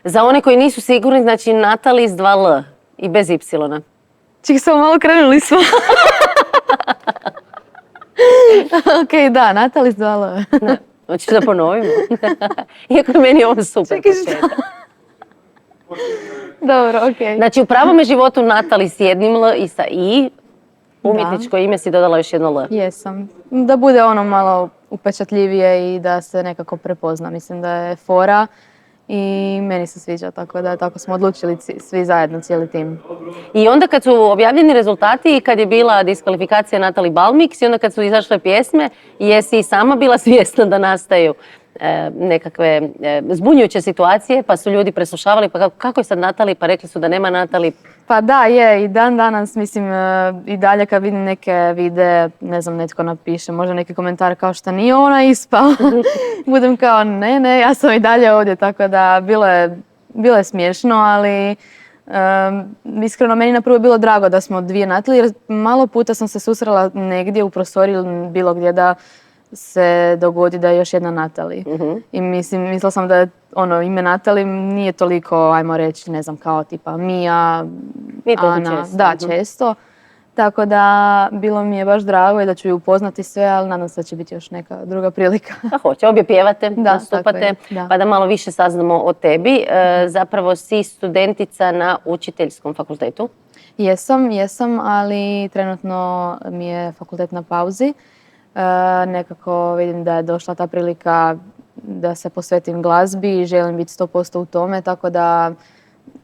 Za one koji nisu sigurni, znači Natali s 2 L i bez Y. Čekaj, samo malo krenuli smo. Ok, da, Natali s 2 L. Hoćeš da ponovimo? Iako je meni ovo super Čekaj, šta? početak. Dobro, ok. Znači, u pravom je životu Natali s jednim L i sa I. Umjetničko ime si dodala još jedno L. Jesam. Da bude ono malo upečatljivije i da se nekako prepozna. Mislim da je fora i meni se sviđa, tako da tako smo odlučili svi zajedno, cijeli tim. I onda kad su objavljeni rezultati i kad je bila diskvalifikacija Natali Balmix i onda kad su izašle pjesme, jesi i sama bila svjesna da nastaju nekakve zbunjujuće situacije, pa su ljudi preslušavali, pa kako je sad Natali, pa rekli su da nema Natali. Pa da, je, i dan danas, mislim, i dalje kad vidim neke videe, ne znam, netko napiše, možda neki komentar kao što nije ona ispala. Budem kao, ne, ja sam i dalje ovdje, tako da bilo je smiješno, ali iskreno meni na prvo bilo drago da smo 2 Natali, jer malo puta sam se susrela negdje u prostoriji ili bilo gdje da se dogodi da je još jedna Natali. I mislila sam da je ime Natali nije toliko, ajmo reći, ne znam, kao tipa Mija, Ana. Često. Da, često. Tako da bilo mi je baš drago i da ću ju upoznati sve, ali nadam se da će biti još neka druga prilika. Pa hoće, obje pjevate, nastupate, da. Pa da malo više saznamo o tebi. Zapravo si studentica na učiteljskom fakultetu. Jesam, ali trenutno mi je fakultet na pauzi. Nekako vidim da je došla ta prilika da se posvetim glazbi i želim biti 100% u tome, tako da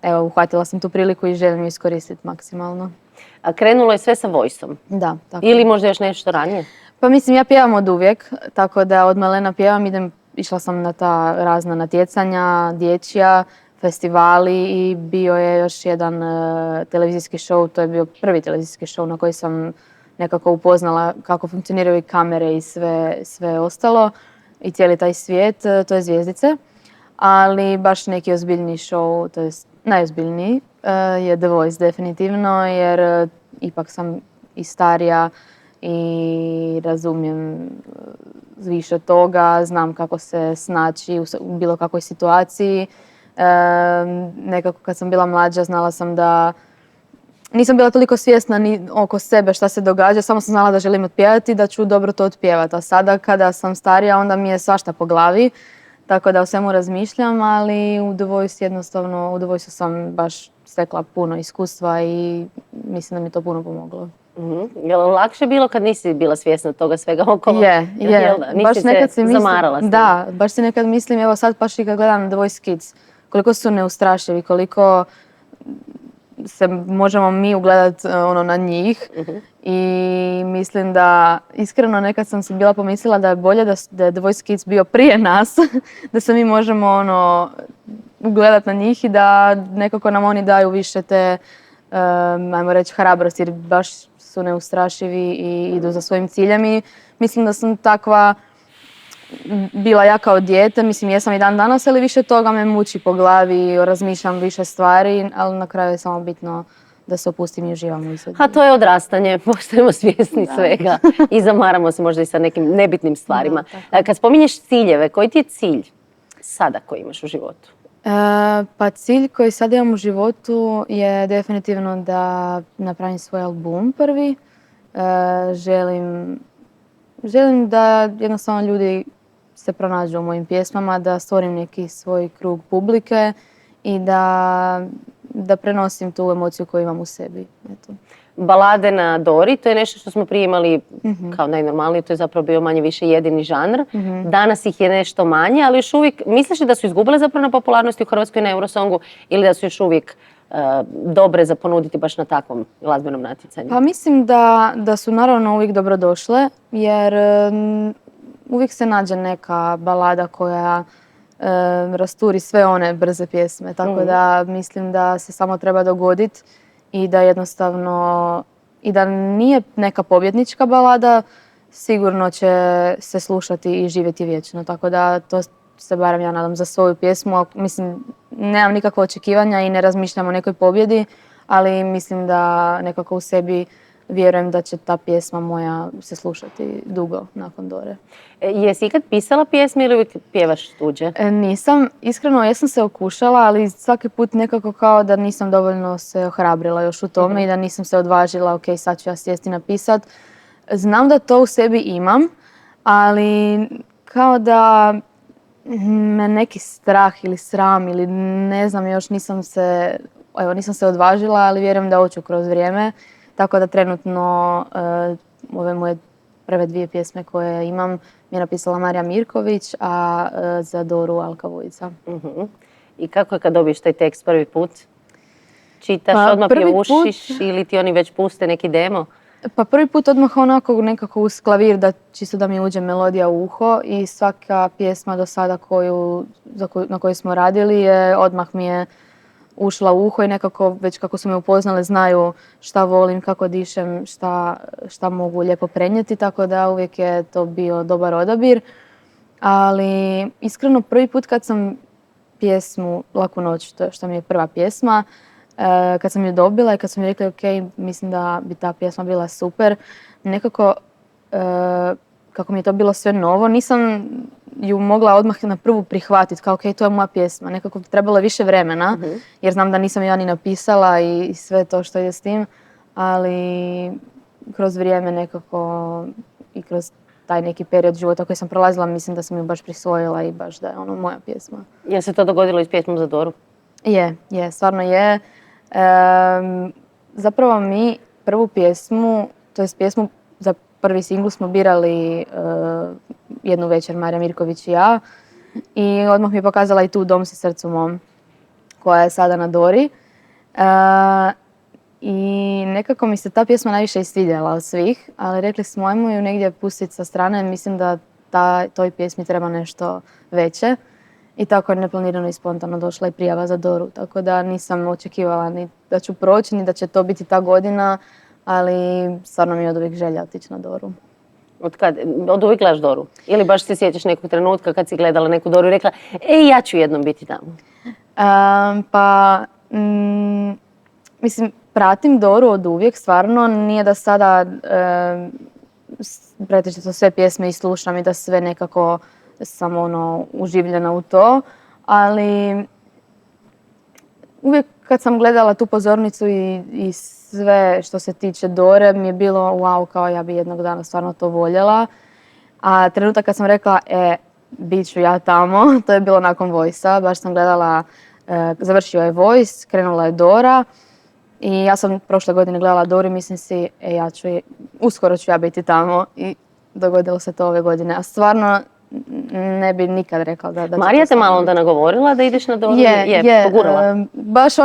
evo, uhvatila sam tu priliku i želim ju iskoristiti maksimalno. A krenulo je sve sa Voice-om? Da, tako. Ili možda još nešto ranije? Pa mislim, ja pjevam od uvijek, tako da od malena pjevam, išla sam na ta razna natjecanja, dječja, festivali i bio je još jedan televizijski show, to je bio prvi televizijski show na koji sam nekako upoznala kako funkcioniraju i kamere i sve ostalo i cijeli taj svijet, to je Zvjezdice. Ali baš neki ozbiljni show, to je najozbiljniji, je The Voice definitivno, jer ipak sam i starija i razumijem više toga, znam kako se snaći u bilo kakvoj situaciji. Nekako kad sam bila mlađa znala sam da nisam bila toliko svjesna ni oko sebe šta se događa, samo sam znala da želim otpjevati i da ću dobro to otpjevati. A sada kada sam starija onda mi je svašta po glavi, tako da o svemu razmišljam, ali u The Voice jednostavno, u The Voice sam baš stekla puno iskustva i mislim da mi je to puno pomoglo. Je li lakše bilo kad nisi bila svjesna toga svega okolo? Je. Nisi baš nekad se zamarala s tim? Da, baš si nekad mislim, evo sad baš i kad gledam The Voice Kids, koliko su neustrašivi, koliko se možemo mi ugledati na njih. I mislim da, iskreno nekad sam si bila pomislila da je bolje da je The Voice Kids bio prije nas, da se mi možemo ugledati na njih i da nekako nam oni daju više te, ajmo reći, hrabrosti, jer baš su neustrašivi i idu za svojim ciljem i mislim da sam takva bila ja kao dijete, mislim jesam i dan danas, ali više toga me muči po glavi, razmišljam više stvari, ali na kraju je samo bitno da se opustim i uživam u izvedbi. A to je odrastanje, postajemo svjesni svega i zamaramo se možda i sa nekim nebitnim stvarima. Kad spominješ ciljeve, koji ti je cilj sada koji imaš u životu? Pa cilj koji sad imam u životu je definitivno da napravim svoj album prvi. Želim da jednostavno ljudi se pronađu u mojim pjesmama, da stvorim neki svoj krug publike i da prenosim tu emociju koju imam u sebi. Eto. Balade na Dori, to je nešto što smo prije imali kao najnormalnije, to je zapravo bio manje više jedini žanr. Danas ih je nešto manje, ali još uvijek, misliš li da su izgubile zapravo na popularnosti u Hrvatskoj na Eurosongu ili da su još uvijek dobre za ponuditi baš na takvom glazbenom natjecanju? Pa mislim da su naravno uvijek dobro došle, jer uvijek se nađe neka balada koja rasturi sve one brze pjesme, tako da mislim da se samo treba dogoditi i da jednostavno, i da nije neka pobjednička balada, sigurno će se slušati i živjeti vječno, tako da to se barem ja nadam za svoju pjesmu. Mislim, nemam nikakva očekivanja i ne razmišljam o nekoj pobjedi, ali mislim da nekako u sebi vjerujem da će ta pjesma moja se slušati dugo nakon Dore. Jesi ikad pisala pjesme ili uvijek pjevaš tuđe? Nisam, iskreno jesam se okušala, ali svaki put nekako kao da nisam dovoljno se ohrabrila još u tome i da nisam se odvažila, ok, sad ću ja sjesti napisat. Znam da to u sebi imam, ali kao da me neki strah ili sram ili ne znam, još nisam se odvažila, ali vjerujem da hoću kroz vrijeme. Tako da trenutno ove moje prve 2 pjesme koje imam mi je napisala Marija Mirković, a za Doru Alka Vujica. I kako je kad dobiješ taj tekst prvi put? Čitaš, odmah pjevušiš ili ti oni već puste neki demo? Pa prvi put odmah onako nekako uz klavir čisto da mi uđe melodija u uho i svaka pjesma do sada na kojoj smo radili odmah mi je ušla u uho i nekako već kako su me upoznale znaju šta volim, kako dišem, šta mogu lijepo prenijeti, tako da uvijek je to bio dobar odabir. Ali iskreno prvi put kad sam pjesmu Laku noć, što mi je prva pjesma, kad sam ju dobila i kad su mi rekli ok, mislim da bi ta pjesma bila super, nekako kako mi je to bilo sve novo, nisam ju mogla odmah na prvu prihvatiti kao ok, to je moja pjesma. Nekako trebalo je više vremena jer znam da nisam ja ni napisala i sve to što ide s tim, ali kroz vrijeme nekako i kroz taj neki period života koji sam prolazila, mislim da sam ju baš prisvojila i baš da je ono moja pjesma. Je se to dogodilo i s pjesmom za Doru? Je, stvarno je. Zapravo mi prvu pjesmu, to jest pjesmu za prvi singl smo birali jednu večer Marija Mirković i ja i odmah mi je pokazala i tu Dom si srcu mom koja je sada na Dori. I nekako mi se ta pjesma najviše i svidjela od svih, ali rekli smo ajmo ju negdje pustiti sa strane, mislim da toj pjesmi treba nešto veće. I tako je neplanirano i spontano došla i prijava za Doru, tako da nisam očekivala ni da ću proći, ni da će to biti ta godina, ali stvarno mi je od uvijek želja otići na Doru. Od uvijek gledaš Doru? Ili baš se sjećaš nekog trenutka kad si gledala neku Doru i rekla ja ću jednom biti tamo? Mislim, pratim Doru od uvijek, stvarno. Nije da sada pretežito sve pjesme i slušam i da sve nekako sam uživljena u to, ali uvijek kad sam gledala tu pozornicu i sve što se tiče Dore mi je bilo wow, kao ja bi jednog dana stvarno to voljela. A trenutak kad sam rekla bit ću ja tamo, to je bilo nakon Voice-a. Baš sam gledala, završio je Voice, krenula je Dora i ja sam prošle godine gledala Doru i mislim si uskoro ću ja biti tamo i dogodilo se to ove godine. A stvarno ne bi nikad rekla da Marija te malo onda nagovorila da ideš na Doru? Je, pogurala? Baš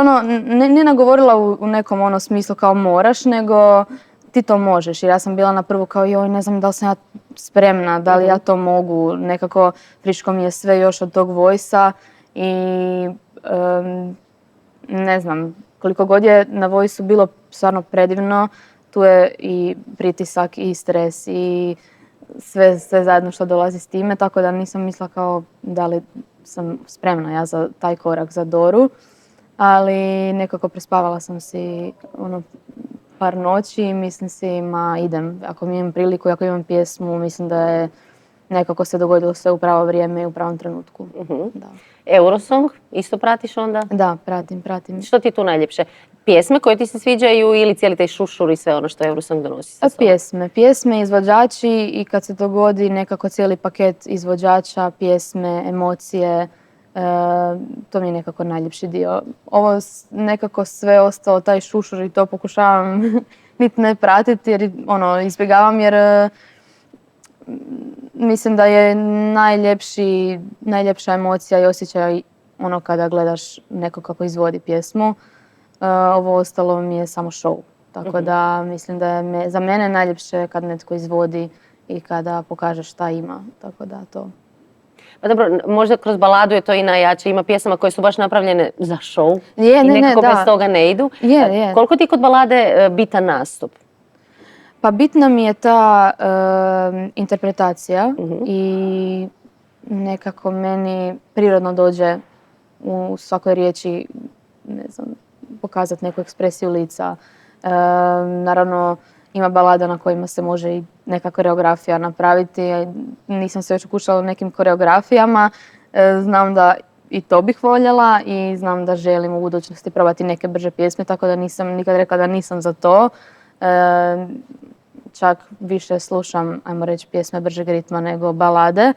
ne nagovorila u nekom smislu kao moraš, nego ti to možeš. Jer ja sam bila na prvu kao joj, ne znam da li sam ja spremna, da li ja to mogu. Nekako friško mi je sve još od tog Voice-a i ne znam, koliko god je na Voice-u bilo stvarno predivno, tu je i pritisak i stres i sve zajedno što dolazi s time, tako da nisam mislila kao da li sam spremna ja za taj korak za Doru, ali nekako prespavala sam si par noći i mislim si idem, ako imam priliku, ako imam pjesmu, mislim da je nekako se dogodilo sve u pravo vrijeme i u pravom trenutku. Da. Eurosong isto pratiš onda? Da, pratim. Što ti je tu najljepše? Pjesme koje ti se sviđaju ili cijeli taj šušur i sve ono što Eurosong donosi sa sobom? Pjesme, izvođači i kad se dogodi nekako cijeli paket izvođača, pjesme, emocije, to mi je nekako najljepši dio. Ovo nekako sve ostalo, taj šušur i to pokušavam niti ne pratiti jer izbjegavam jer mislim da je najljepša emocija i osjećaj kada gledaš nekog kako izvodi pjesmu. Ovo ostalo mi je samo show. Tako da mislim da je za mene najljepše kad netko izvodi i kada pokaže šta ima. Tako da to. Pa dobro, možda kroz baladu je to i najjače. Ima pjesama koje su baš napravljene za show i nekako bez toga ne idu. Koliko ti kod balade bitan nastup? Pa bitna mi je ta interpretacija i nekako meni prirodno dođe u svakoj riječi, ne znam, pokazati neku ekspresiju lica. Naravno, ima balada na kojima se može i neka koreografija napraviti. Nisam se još ukušala u nekim koreografijama. Znam da i to bih voljela i znam da želim u budućnosti probati neke brže pjesme, tako da nisam nikad rekla da nisam za to. Čak više slušam, ajmo reći, pjesme bržeg ritma nego balade,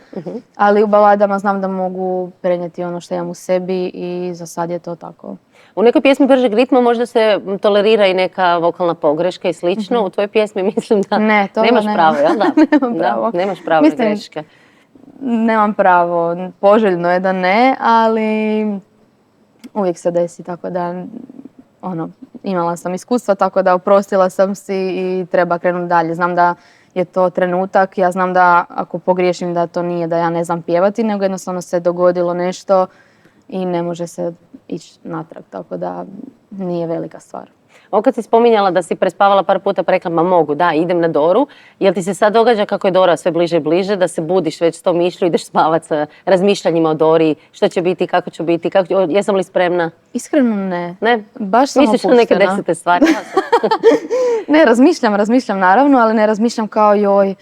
ali u baladama znam da mogu prenijeti ono što imam u sebi i za sad je to tako. U nekoj pjesmi bržeg ritma možda se tolerira i neka vokalna pogreška i slično. U tvojoj pjesmi mislim da nemaš pravo, jel da? Nemam pravo. Nemaš pravo na greške. Nemam pravo, poželjno je da ne, ali uvijek se desi, tako da imala sam iskustva, tako da oprostila sam si i treba krenuti dalje. Znam da je to trenutak, ja znam da ako pogriješim da to nije da ja ne znam pjevati, nego jednostavno se dogodilo nešto i ne može se ići natrag, tako da nije velika stvar. Ovo kad si spominjala da si prespavala par puta pa rekla ma mogu, da, idem na Doru. Jel ti se sad događa kako je Dora sve bliže i bliže, da se budiš već s tom mišlju, ideš spavat sa razmišljanjima o Dori, što će biti, kako će biti, jesam li spremna? Iskreno ne. Ne? Baš sam misliš na neke desete stvari? Ne, razmišljam naravno, ali ne razmišljam kao joj,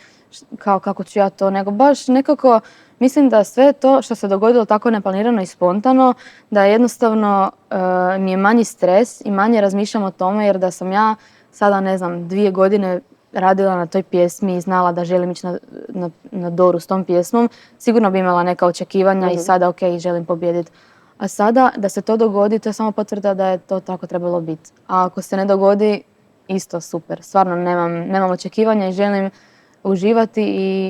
kao kako ću ja to, nego baš nekako mislim da sve to što se dogodilo tako neplanirano i spontano, da jednostavno mi je manji stres i manje razmišljam o tome, jer da sam ja sada, 2 godine radila na toj pjesmi i znala da želim ići na Doru s tom pjesmom, sigurno bi imala neka očekivanja i sada ok, želim pobijediti. A sada da se to dogodi, to je samo potvrda da je to tako trebalo biti. A ako se ne dogodi, isto super. Stvarno nemam očekivanja i želim uživati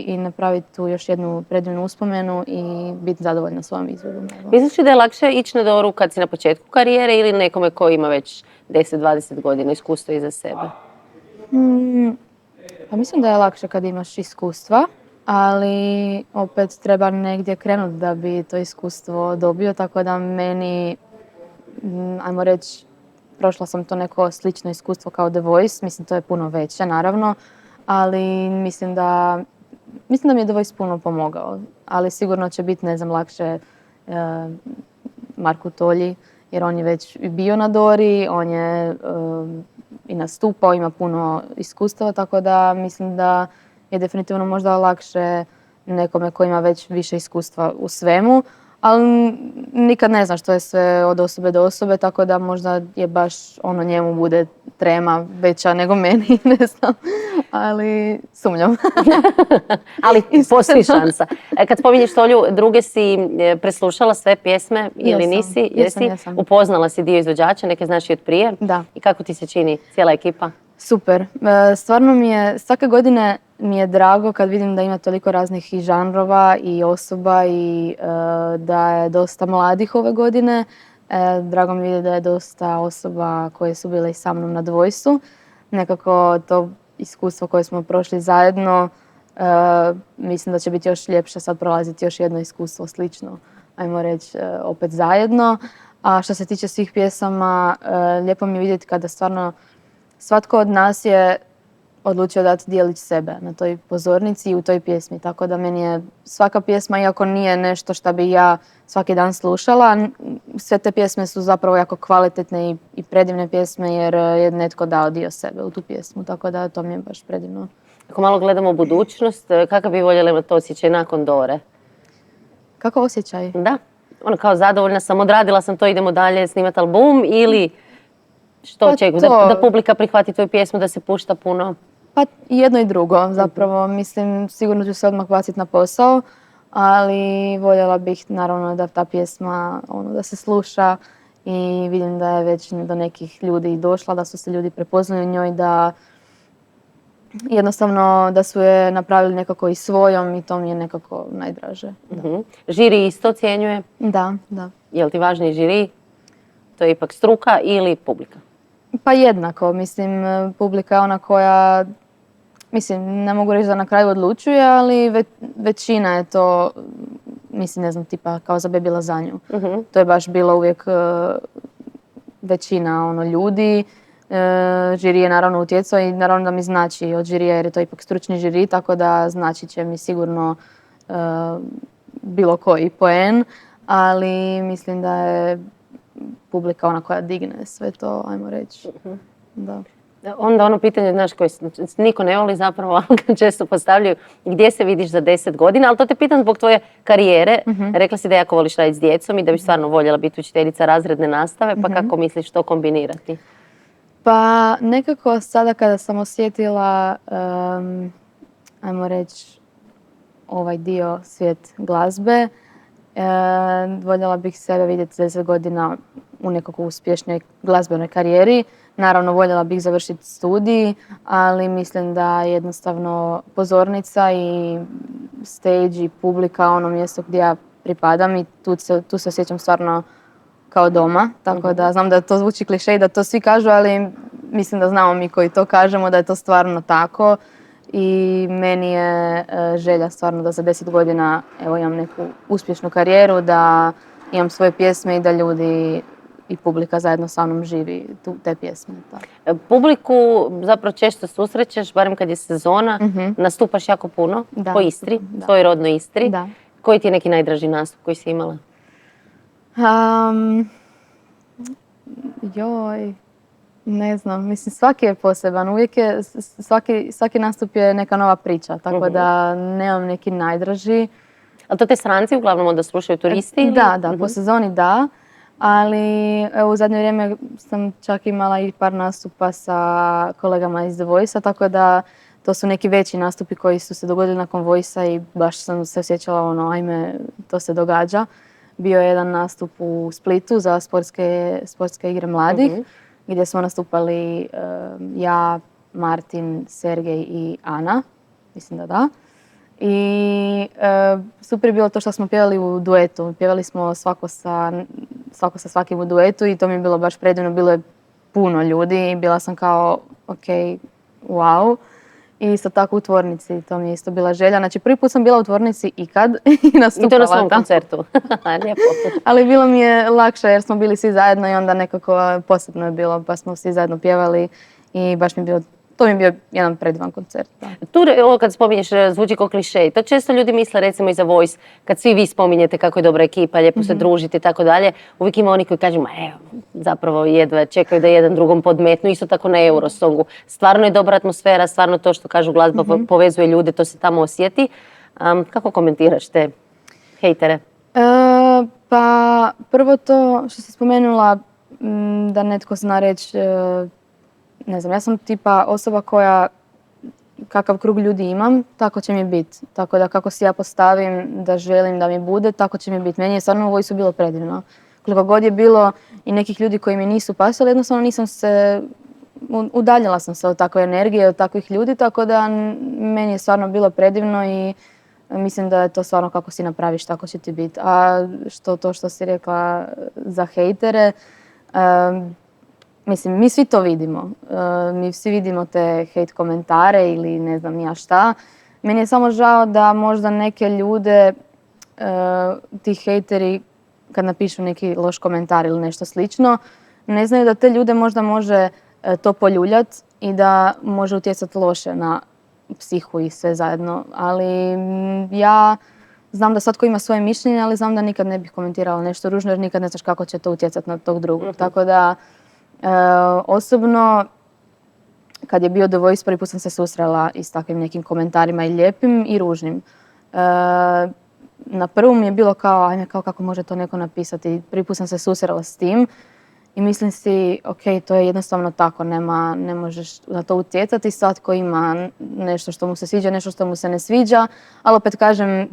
i napraviti tu još jednu predivnu uspomenu i biti zadovoljna svojom izvedbom. Misliš li da je lakše ići na Doru kad si na početku karijere ili nekome ko ima već 10-20 godina iskustva iza sebe? Pa mislim da je lakše kad imaš iskustva, ali opet treba negdje krenuti da bi to iskustvo dobio, tako da meni, ajmo reći, prošla sam to neko slično iskustvo kao The Voice, mislim to je puno veće naravno, ali mislim da mi je The Voice puno pomogao, ali sigurno će biti, lakše Marku Tolji, jer on je već bio na Dori, on je i nastupao, ima puno iskustava, tako da mislim da je definitivno možda lakše nekome koji ima već više iskustva u svemu, ali nikad ne znaš što je sve od osobe do osobe, tako da možda je baš njemu bude trema veća nego meni, ne znam, ali sumnjam. Ali postoji šansa. Kad spominješ Tolju, druge si preslušala sve pjesme ili nisi? Jesam. Upoznala si dio izvođača, neke znaš i od prije? Da. I kako ti se čini cijela ekipa? Super. Stvarno svake godine mi je drago kad vidim da ima toliko raznih i žanrova i osoba i da je dosta mladih ove godine. Drago mi je da je dosta osoba koje su bile i sa mnom na Dvojsu. Nekako to iskustvo koje smo prošli zajedno, mislim da će biti još ljepše sad prolaziti još jedno iskustvo slično, ajmo reći, opet zajedno. A što se tiče svih pjesama, lijepo mi je vidjeti kada stvarno svatko od nas je odlučio dati dijelić sebe na toj pozornici i u toj pjesmi. Tako da meni je svaka pjesma, iako nije nešto što bi ja svaki dan slušala, sve te pjesme su zapravo jako kvalitetne i predivne pjesme jer je netko dao dio sebe u tu pjesmu. Tako da to mi je baš predivno. Ako malo gledamo u budućnost, kakav bi voljela imati osjećaj nakon Dore? Kako osjećaj? Da, kao zadovoljna sam, odradila sam to, idemo dalje snimati album ili što očekuješ? Da publika prihvati tvoju pjesmu, da se pušta puno? Pa i jedno i drugo, zapravo. Mislim, sigurno ću se odmah baciti na posao, ali voljela bih naravno da ta pjesma da se sluša i vidim da je već do nekih ljudi došla, da su se ljudi prepoznali u njoj, da jednostavno da su je napravili nekako i svojom i to mi je nekako najdraže. Žiri isto ocjenjuje? Da. Je li ti važniji žiri? To je ipak struka ili publika? Pa jednako. Mislim, publika je ona koja, ne mogu reći da na kraju odlučuje, ali većina je to, tipa kao zabebila za nju. To je baš bilo uvijek većina ljudi. Žiri je naravno utjecao i naravno da mi znači od žirija jer je to ipak stručni žiri, tako da znači će mi sigurno bilo koji poen, ali mislim da je publika ona koja digne sve to, ajmo reći. Da. Onda ono pitanje, znaš, koje niko ne voli zapravo, ali ga često postavljaju, gdje se vidiš za 10 godina, ali to te pitam zbog tvoje karijere. Rekla si da jako voliš raditi s djecom i da bi stvarno voljela biti učiteljica razredne nastave, pa kako misliš to kombinirati? Pa nekako sada kada sam osjetila, ajmo reći, ovaj dio svijet glazbe, voljela bih sebe vidjeti 10 godina u nekako uspješnoj glazbenoj karijeri. Naravno, voljela bih završiti studij, ali mislim da jednostavno pozornica i stage i publika, ono mjesto gdje ja pripadam i tu se osjećam stvarno kao doma. Tako da znam da to zvuči kliše i da to svi kažu, ali mislim da znamo mi koji to kažemo da je to stvarno tako. I meni je želja stvarno da za 10 godina imam neku uspješnu karijeru, da imam svoje pjesme i da ljudi i publika zajedno sa mnom živi te pjesme. Publiku zapravo često susrećeš, barem kad je sezona, nastupaš jako puno po Istri, svojoj rodnoj Istri. Da. Koji ti je neki najdraži nastup koji si imala? Ne znam, mislim svaki je poseban, uvijek je, svaki nastup je neka nova priča, tako da nemam neki najdraži. Ali to te stranci uglavnom onda slušaju turisti? Ili? Da, po sezoni da, ali u zadnje vrijeme sam čak imala i par nastupa sa kolegama iz The Voice-a, tako da to su neki veći nastupi koji su se dogodili nakon Voice-a i baš sam se osjećala ajme, to se događa. Bio je jedan nastup u Splitu za sportske igre mladih, gdje smo nastupali ja, Martin, Sergej i Ana, mislim da. I super je bilo to što smo pjevali u duetu. Pjevali smo svako sa svakim u duetu i to mi je bilo baš predivno. Bilo je puno ljudi i bila sam kao, ok, wow. I isto tako u tvornici, to mi je isto bila želja. Znači prvi put sam bila u tvornici ikad i nastupala. I to na svom koncertu. Lijepo. Ali bilo mi je lakše jer smo bili svi zajedno i onda nekako posebno je bilo, pa smo svi zajedno pjevali i baš mi je bilo, to mi je bio jedan predivan koncert. Da. Tu, ovo kad spominješ, zvuči kao klišej. To često ljudi misle, recimo i za Voice, kad svi vi spominjete kako je dobra ekipa, lijepo se družiti i tako dalje, uvijek ima oni koji kažu, zapravo jedva čekaju da jedan drugom podmetnu, isto tako na Eurosongu. Stvarno je dobra atmosfera, stvarno to što kažu glazba povezuje ljude, to se tamo osjeti. Kako komentiraš te hejtere? Pa prvo to što si spomenula da netko zna reći, ne znam, ja sam tipa osoba koja kakav krug ljudi imam, tako će mi biti. Tako da kako si ja postavim da želim da mi bude, tako će mi biti. Meni je stvarno u Voice-u bilo predivno. Koliko god je bilo i nekih ljudi koji mi nisu pasali, jednostavno nisam se, udaljila sam se od takve energije, od takvih ljudi, tako da meni je stvarno bilo predivno i mislim da je to stvarno kako si napraviš, tako će ti biti. A što si rekla za hejtere, mislim, mi svi to vidimo. Mi svi vidimo te hejt komentare ili ne znam ja šta. Meni je samo žao da možda neke ljude, ti hejteri, kad napišu neki loš komentar ili nešto slično, ne znaju da te ljude možda može to poljuljat i da može utjecati loše na psihu i sve zajedno. Ali ja znam da svatko ima svoje mišljenje, ali znam da nikad ne bih komentirala nešto ružno jer nikad ne znaš kako će to utjecati na tog drugog. Tako da osobno, kad je bio The Voice, prvi put sam se susrela i s takvim nekim komentarima i lijepim i ružnim. Na prvom je bilo kao, ajme, kako može to neko napisati. Prvi put sam se susrela s tim i mislim si, ok, to je jednostavno tako, ne možeš na to utjecati. Svatko ima nešto što mu se sviđa, nešto što mu se ne sviđa, ali opet kažem,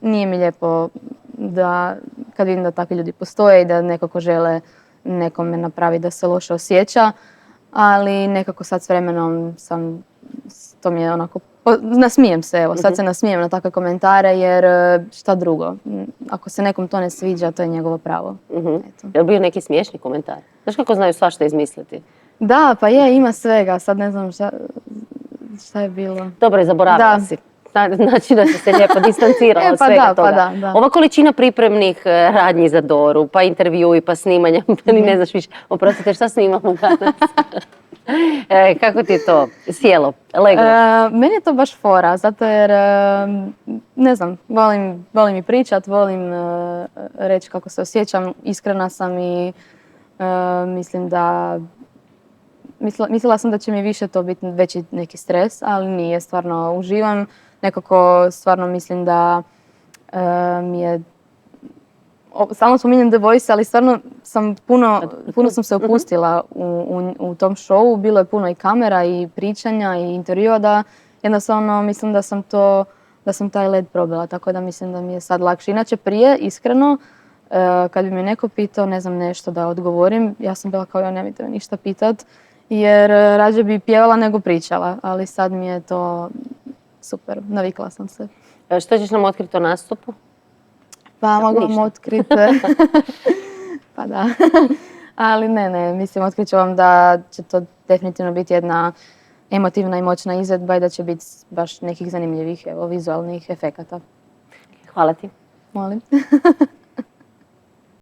nije mi lijepo da, kad vidim da takvi ljudi postoje i da nekako žele nekome napravi da se loše osjeća, ali nekako sad s vremenom to mi je onako, nasmijem se, evo, sad se nasmijem na takve komentare jer šta drugo, ako se nekom to ne sviđa, to je njegovo pravo. Je li bio neki smiješni komentar? Znaš kako znaju svašta izmisliti? Da, pa ima svega, sad ne znam šta je bilo. Dobro, zaboravila si. Znači da si se lijepo distancirala od svega toga. Da. Ova količina pripremnih radnji za Doru, pa intervjui, pa snimanja, pa ni ne znaš više. Oprostite, šta snimamo danas? Kako ti je to sjelo, leglo? Meni je to baš fora, zato jer, ne znam, volim i pričat, volim reći kako se osjećam, iskrena sam i mislim da mislila sam da će mi više to biti veći neki stres, ali nije, stvarno uživam. Nekako stvarno mislim da mi je stalno spominjem The Voice, ali stvarno sam puno sam se opustila u tom showu. Bilo je puno i kamera i pričanja i intervjua da jednostavno mislim da sam taj led probila, tako da mislim da mi je sad lakše. Inače prije, iskreno, kad bi me neko pitao, ne znam, nešto da odgovorim, ja sam bila kao, nemojte me ništa pitat, jer rađe bi pjevala nego pričala, ali sad mi je to super, navikla sam se. Što ćeš nam otkriti o nastupu? Pa mogu vam otkriti. Pa da. Ali ne, mislim, otkrit ću vam da će to definitivno biti jedna emotivna i moćna izvedba i da će biti baš nekih zanimljivih vizualnih efekata. Hvala ti. Molim.